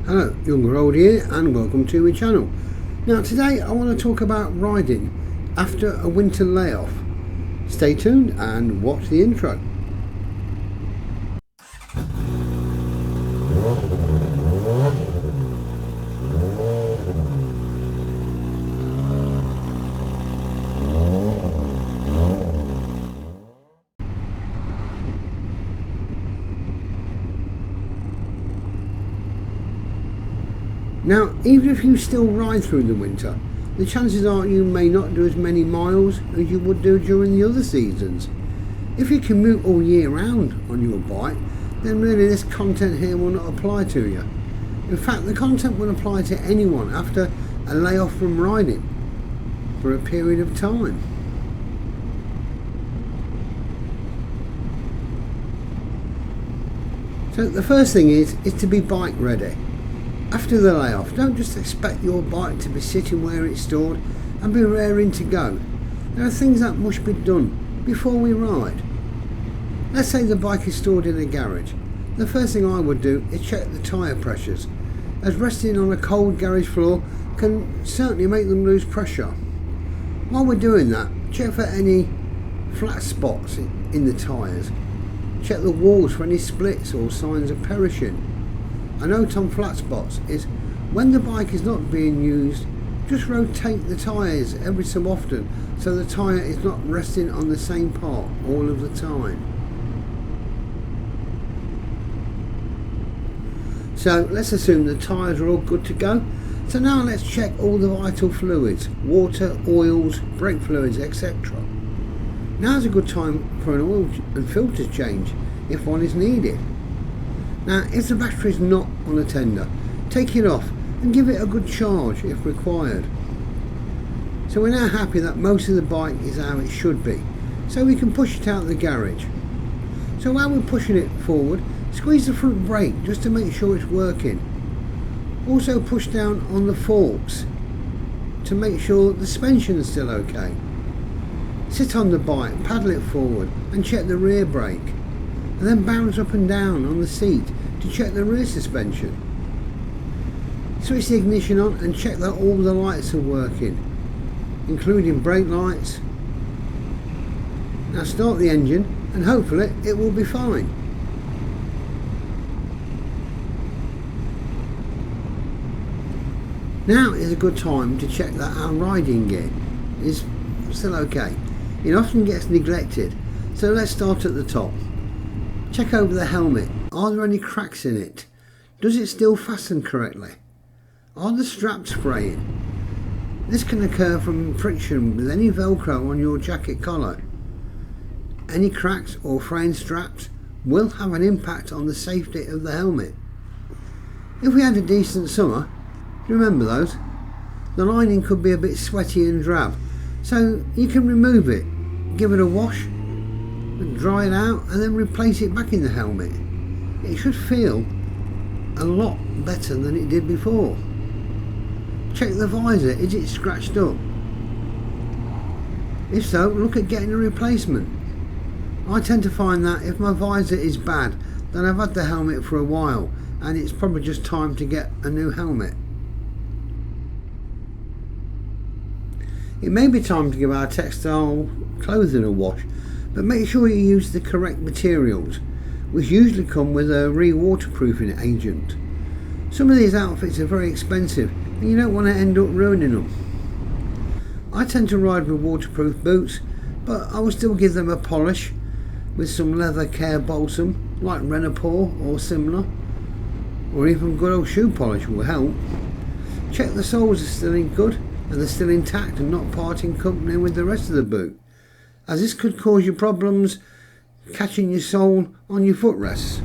Hello, Younger Old here and welcome to my channel. Now today I want to talk about riding after a winter layoff. Stay tuned and watch the intro. Now, even if you still ride through the winter, the chances are you may not do as many miles as you would do during the other seasons. If you commute all year round on your bike, then really this content here will not apply to you. In fact, the content will apply to anyone after a layoff from riding for a period of time. So the first thing is to be bike ready. After the layoff, don't just expect your bike to be sitting where it's stored and be raring to go. There are things that must be done before we ride. Let's say the bike is stored in a garage. The first thing I would do is check the tyre pressures, as resting on a cold garage floor can certainly make them lose pressure. While we're doing that, check for any flat spots in the tyres. Check the walls for any splits or signs of perishing. A note on flat spots is when the bike is not being used, just rotate the tyres every so often so the tyre is not resting on the same part all of the time. So let's assume the tyres are all good to go. So now let's check all the vital fluids, water, oils, brake fluids, etc. Now's a good time for an oil and filter change if one is needed. Now, if the battery is not on a tender, take it off and give it a good charge if required. So we're now happy that most of the bike is how it should be, so we can push it out of the garage. So while we're pushing it forward, squeeze the front brake just to make sure it's working. Also push down on the forks to make sure the suspension is still okay. Sit on the bike, paddle it forward and check the rear brake, and then bounce up and down on the seat to check the rear suspension. Switch the ignition on and check that all the lights are working, including brake lights. Now start the engine and hopefully it will be fine. Now is a good time to check that our riding gear is still okay. It often gets neglected, so let's start at the top. Check over the helmet. Are there any cracks in it? Does it still fasten correctly? Are the straps fraying? This can occur from friction with any Velcro on your jacket collar. Any cracks or fraying straps will have an impact on the safety of the helmet. If we had a decent summer, remember those? The lining could be a bit sweaty and drab, so you can remove it, give it a wash, dry it out and then replace it back in the helmet. It should feel a lot better than it did before. Check the visor, is it scratched up? If so, look at getting a replacement. I tend to find that if my visor is bad, then I've had the helmet for a while and it's probably just time to get a new helmet. It may be time to give our textile clothing a wash, but make sure you use the correct materials, which usually come with a re-waterproofing agent. Some of these outfits are very expensive and you don't want to end up ruining them. I tend to ride with waterproof boots, but I will still give them a polish with some leather care balsam like Renapur or similar, or even good old shoe polish will help. Check the soles are still in good and they're still intact and not parting company with the rest of the boot, as this could cause you problems catching your sole on your footrests.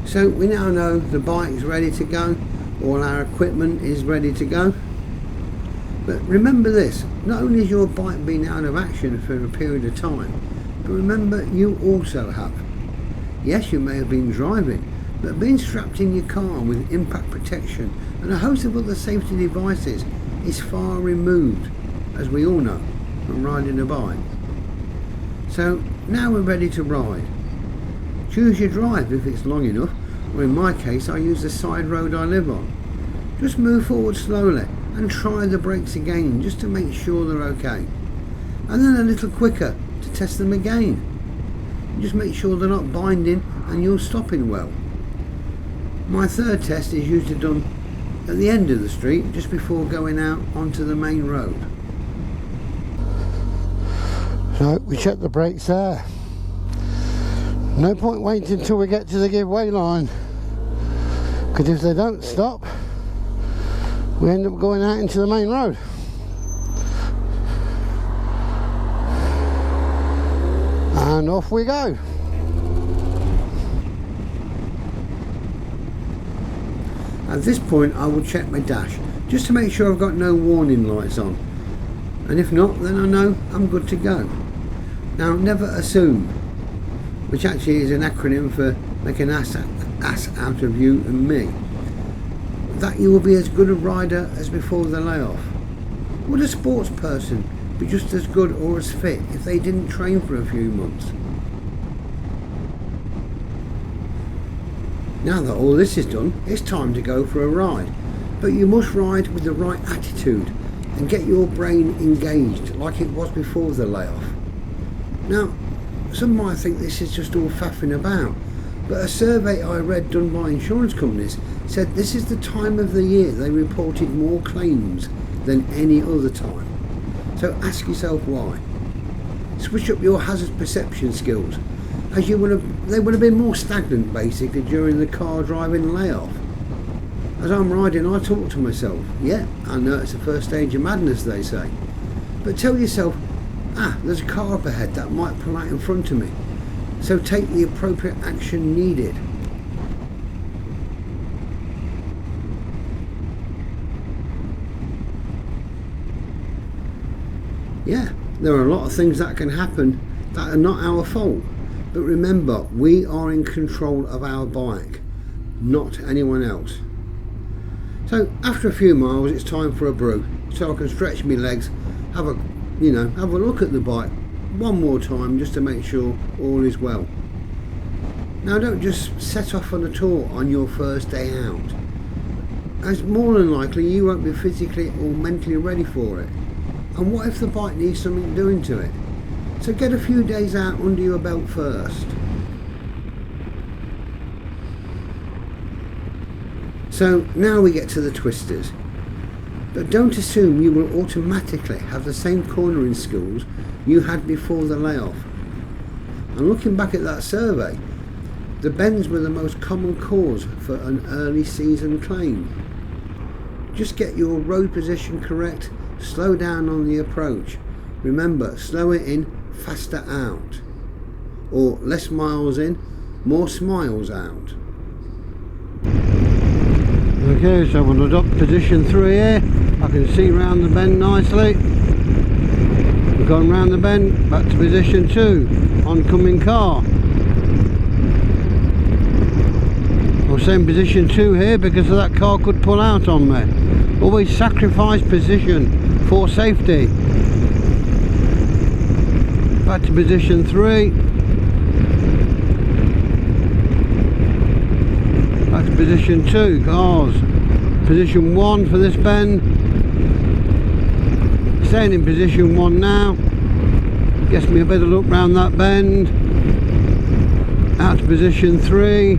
So we now know the bike is ready to go, all our equipment is ready to go. But remember this, not only is your bike being out of action for a period of time, but remember you also have. Yes, you may have been driving, but being strapped in your car with impact protection and a host of other safety devices is far removed, as we all know, from riding a bike. So now we're ready to ride. Choose your drive if it's long enough, or in my case I use the side road I live on. Just move forward slowly and try the brakes again just to make sure they're okay. And then a little quicker to test them again. Just make sure they're not binding and you're stopping well. My third test is usually done at the end of the street just before going out onto the main road. So we check the brakes there. No point waiting until we get to the giveaway line, because if they don't stop we end up going out into the main road. And off we go. At this point I will check my dash just to make sure I've got no warning lights on, and if not, then I know I'm good to go. Now, never assume, which actually is an acronym for make an ass out of you and me, that you will be as good a rider as before the layoff. Would a sports person be just as good or as fit if they didn't train for a few months? Now that all this is done, it's time to go for a ride. But you must ride with the right attitude and get your brain engaged like it was before the layoff. Now, some might think this is just all faffing about, but a survey I read done by insurance companies said this is the time of the year they reported more claims than any other time. So ask yourself why. Switch up your hazard perception skills, as they would have been more stagnant basically during the car driving layoff. As I'm riding, I talk to myself. Yeah, I know it's the first stage of madness, they say, but tell yourself, there's a car up ahead that might pull out in front of me, so take the appropriate action needed. Yeah, there are a lot of things that can happen that are not our fault, but remember, we are in control of our bike, not anyone else. So after a few miles it's time for a brew, so I can stretch my legs, have a look at the bike one more time just to make sure all is well. Now, don't just set off on a tour on your first day out, as more than likely you won't be physically or mentally ready for it. And what if the bike needs something doing to it? So get a few days out under your belt first. So now we get to the twisters. But don't assume you will automatically have the same cornering skills you had before the layoff. And looking back at that survey, the bends were the most common cause for an early season claim. Just get your road position correct, slow down on the approach. Remember, slower in, faster out. Or less miles in, more smiles out. Okay, so we'll adopt position 3 here. I can see round the bend nicely. We've gone round the bend, back to position 2, oncoming car. I'll say in position 2 here because that car could pull out on me. Always sacrifice position for safety. Back to position 3. Back to position 2, cars. Position 1 for this bend. Staying in position 1 now. Gets me a better look round that bend. Out to position 3.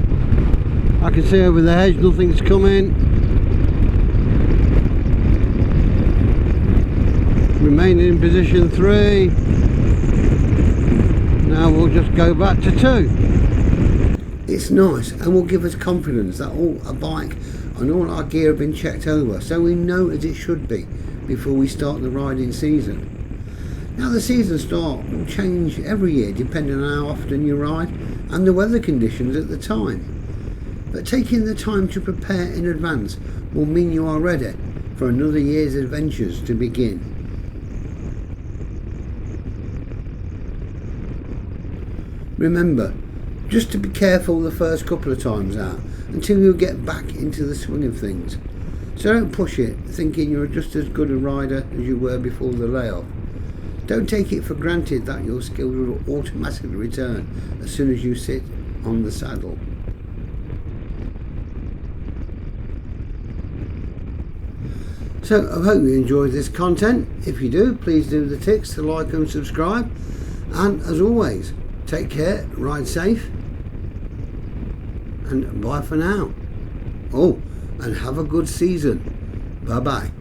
I can see over the hedge nothing's coming. Remaining in position 3. Now we'll just go back to 2. It's nice and will give us confidence that all our bike and all our gear have been checked over, so we know as it should be before we start the riding season. Now, the season start will change every year depending on how often you ride and the weather conditions at the time. But taking the time to prepare in advance will mean you are ready for another year's adventures to begin. Remember, just to be careful the first couple of times out until you get back into the swing of things. So don't push it thinking you're just as good a rider as you were before the layoff. Don't take it for granted that your skills will automatically return as soon as you sit on the saddle. So I hope you enjoyed this content. If you do, please do the ticks to like and subscribe. And as always, take care, ride safe, and bye for now. Oh, and have a good season. Bye bye.